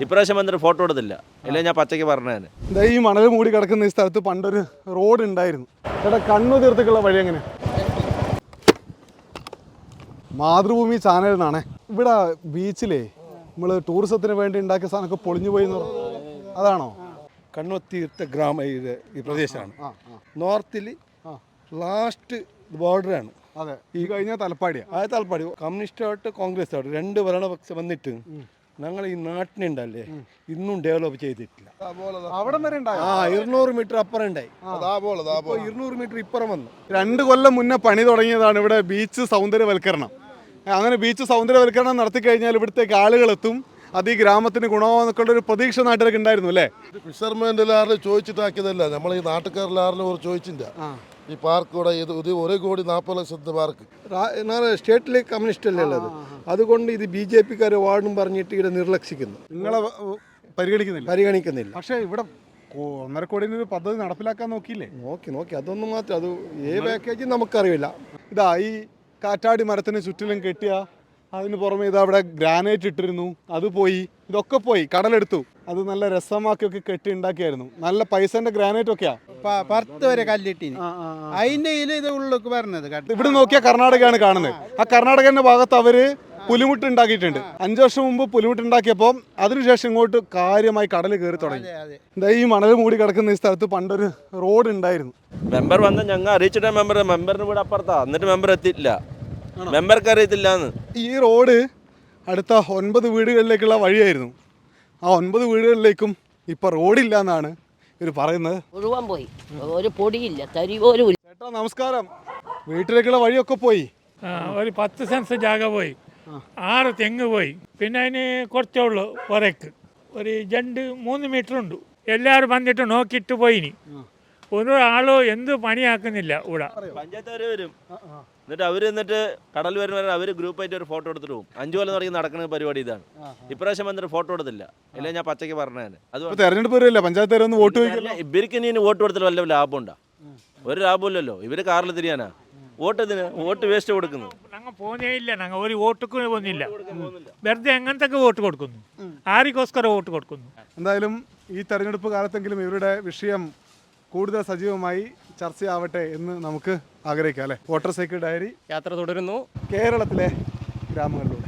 ഇപ്രാവശ്യം വന്നിട്ട് ഫോട്ടോ എടുത്തില്ല. ഇല്ലെങ്കിൽ ഞാൻ പച്ചയ്ക്ക് പറഞ്ഞേനെ. ഈ മണൽ മൂടി കിടക്കുന്ന ഈ സ്ഥലത്ത് പണ്ടൊരു റോഡ് ഉണ്ടായിരുന്നു. ചേട്ടാ, കണ്ണു തീർത്തേക്കുള്ള വഴി എങ്ങനെ? മാതൃഭൂമി ചാനലിൽ നിന്നാണേ. ഇവിടെ ബീച്ചിലേ നമ്മൾ ടൂറിസത്തിന് വേണ്ടി ഉണ്ടാക്കിയ സാധനമൊക്കെ പൊളിഞ്ഞു പോയി എന്ന് പറഞ്ഞു. അതാണോ? കണ്ണൂർ തീർത്ഥ ഈ പ്രദേശമാണ്. നോർത്തിൽ ലാസ്റ്റ് ബോർഡറാണ്. അതെ, ഈ കഴിഞ്ഞ തലപ്പാടിയാണ്. ആ തലപ്പാടി കമ്മ്യൂണിസ്റ്റായിട്ട് കോൺഗ്രസ് ആയിട്ട് രണ്ട് ഭരണപക്ഷം വന്നിട്ട് ഞങ്ങൾ ഈ നാട്ടിനുണ്ടല്ലേ ഇന്നും ഡെവലപ്പ് ചെയ്തിട്ടില്ല. അവിടെ വരെ 200 മീറ്റർ അപ്പുറം ഉണ്ടായി. 200 മീറ്റർ ഇപ്പുറം വന്നു. 2 കൊല്ലം മുന്നേ പണി തുടങ്ങിയതാണ് ഇവിടെ ബീച്ച് സൗന്ദര്യവൽക്കരണം. അങ്ങനെ ബീച്ച് സൗന്ദര്യവൽക്കരണം നടത്തി കഴിഞ്ഞാൽ ഇവിടുത്തേക്ക് ആളുകളെത്തും. അത് ഈ ഗ്രാമത്തിന് ഗുണമാണെന്നൊക്കെ ഒരു പ്രതീക്ഷ നാട്ടിലൊക്കെ ഉണ്ടായിരുന്നു അല്ലേ? ഫിഷർമാൻലാരും ചോദിച്ചിട്ടാക്കിയതല്ല, നമ്മൾ ഈ നാട്ടുകാരിലാരും ഒരു ചോദിച്ചില്ല. ഈ പാർക്ക് കൂടെ ഇത് 1,40,00,000 പാർക്ക് സ്റ്റേറ്റിലെ കമ്മ്യൂണിസ്റ്റ് അല്ലേ ഉള്ളത്. അതുകൊണ്ട് ഇത് BJP-ക്കാർ വാർഡും പറഞ്ഞിട്ട് ഇവിടെ നിർലക്ഷിക്കുന്നു. നിങ്ങളെ പരിഗണിക്കുന്നില്ല. പക്ഷേ ഇവിടെ 1.5 കോടി പദ്ധതി നടപ്പിലാക്കാൻ നോക്കിയില്ലേ? നോക്കി അതൊന്നും മാത്രം. അത് പാക്കേജ് നമുക്കറിയില്ല. ഇതാ ഈ കാറ്റാടി മരത്തിന് ചുറ്റിലും കെട്ടിയ, അതിന് പുറമെ ഇതാ അവിടെ ഗ്രാനൈറ്റ് ഇട്ടിരുന്നു, അത് പോയി. ഇതൊക്കെ പോയി, കടലെടുത്തു. അത് നല്ല രസമാക്കിയൊക്കെ കെട്ടി ഉണ്ടാക്കിയായിരുന്നു. നല്ല പൈസന്റെ ഗ്രാനൈറ്റ് ഒക്കെയാ. 10 വരെ കല്ലിട്ടിന് അതിന്റെ ഇത് ഉള്ളിലേക്ക് പറഞ്ഞത്. ഇവിടെ നോക്കിയാൽ കർണാടകയാണ് കാണുന്നത്. ആ കർണാടകന്റെ ഭാഗത്ത് അവര് പുലിമുട്ട് ഉണ്ടാക്കിയിട്ടുണ്ട്. 5 വർഷം മുമ്പ് പുലിമുട്ട് ഉണ്ടാക്കിയപ്പോൾ അതിനുശേഷം ഇങ്ങോട്ട് കാര്യമായി കടൽ കയറി തുടങ്ങി. ഈ മണൽ മൂടി കിടക്കുന്ന ഈ സ്ഥലത്ത് പണ്ടൊരു റോഡ് ഉണ്ടായിരുന്നു. മെമ്പർ വന്ന് ഞങ്ങൾ അറിയിച്ചിട്ട മെമ്പറിന് ഇവിടെ അപ്പുറത്താ. എന്നിട്ട് മെമ്പർ എത്തിയില്ല. മെമ്പർക്ക് അറിയത്തില്ല. ഈ റോഡ് അടുത്ത 9 വീടുകളിലേക്കുള്ള വഴിയായിരുന്നു. ആ 9 വീടുകളിലേക്കും ഇപ്പൊ റോഡില്ല എന്നാണ് ഇവർ പറയുന്നത്. മുഴുവൻ പോയി, ഒരു പൊടിയില്ല, തരി പോലും ഇല്ല. ചേട്ടാ നമസ്കാരം. വീട്ടിലേക്കുള്ള വഴിയൊക്കെ പോയി. ഒരു 10 സെൻസ് ജാഗ പോയി, 6 തെങ്ങ് പോയി. പിന്നെ അതിന് കുറച്ചേ ഉള്ളൂ പുറക്ക്. ഒരു 2-3 മീറ്റർ ഉണ്ട്. എല്ലാവരും വന്നിട്ട് നോക്കിയിട്ട് പോയിനി. ഒരാളോ എന്ത് പണിയാക്കുന്നില്ല ഇവിടെ. പഞ്ചായത്ത് വരും. എന്നിട്ട് കടൽ വരുന്ന അവര് ഗ്രൂപ്പായിട്ട് ഒരു ഫോട്ടോ എടുത്തിട്ട് പോകും. 5 കൊല്ലം തുടങ്ങി നടക്കുന്ന പരിപാടി ഇതാണ്. ഇപ്രാവശ്യം വന്നിട്ട് ഫോട്ടോ എടുത്തില്ല. ഇല്ലെങ്കിൽ ഞാൻ പച്ചയ്ക്ക് പറഞ്ഞേനെ. അത് തെരഞ്ഞെടുപ്പ് വരില്ല, പഞ്ചായത്ത് ഒന്ന് വോട്ട് ഇവർക്ക് ഇനി വോട്ട് കൊടുത്തില്ല വല്ല ലാഭമുണ്ടോ? ഒരു ലാഭമില്ലല്ലോ. ഇവര് കാറിൽ തിരിയാനാ വോട്ട് വേസ്റ്റ് കൊടുക്കുന്നു. ഞങ്ങൾ പോന്നേ ഇല്ല. ഞങ്ങൾ ഒരു വോട്ടുക്ക് പോകുന്നില്ല. വെറുതെ എങ്ങനത്തെ വോട്ട് കൊടുക്കുന്നു, ആർക്കോസ്കര വോട്ട് കൊടുക്കുന്നു. എന്തായാലും ഈ തെരഞ്ഞെടുപ്പ് കാലത്തെങ്കിലും ഇവരുടെ വിഷയം കൂടുതൽ സജീവമായി ചർച്ചയാവട്ടെ എന്ന് നമുക്ക് ആഗ്രഹിക്കാം അല്ലേ? വോട്ടർ സൈക്കിൾ ഡയറി യാത്ര തുടരുന്നു. കേരളത്തിലെ ഗ്രാമങ്ങളിലൂടെ.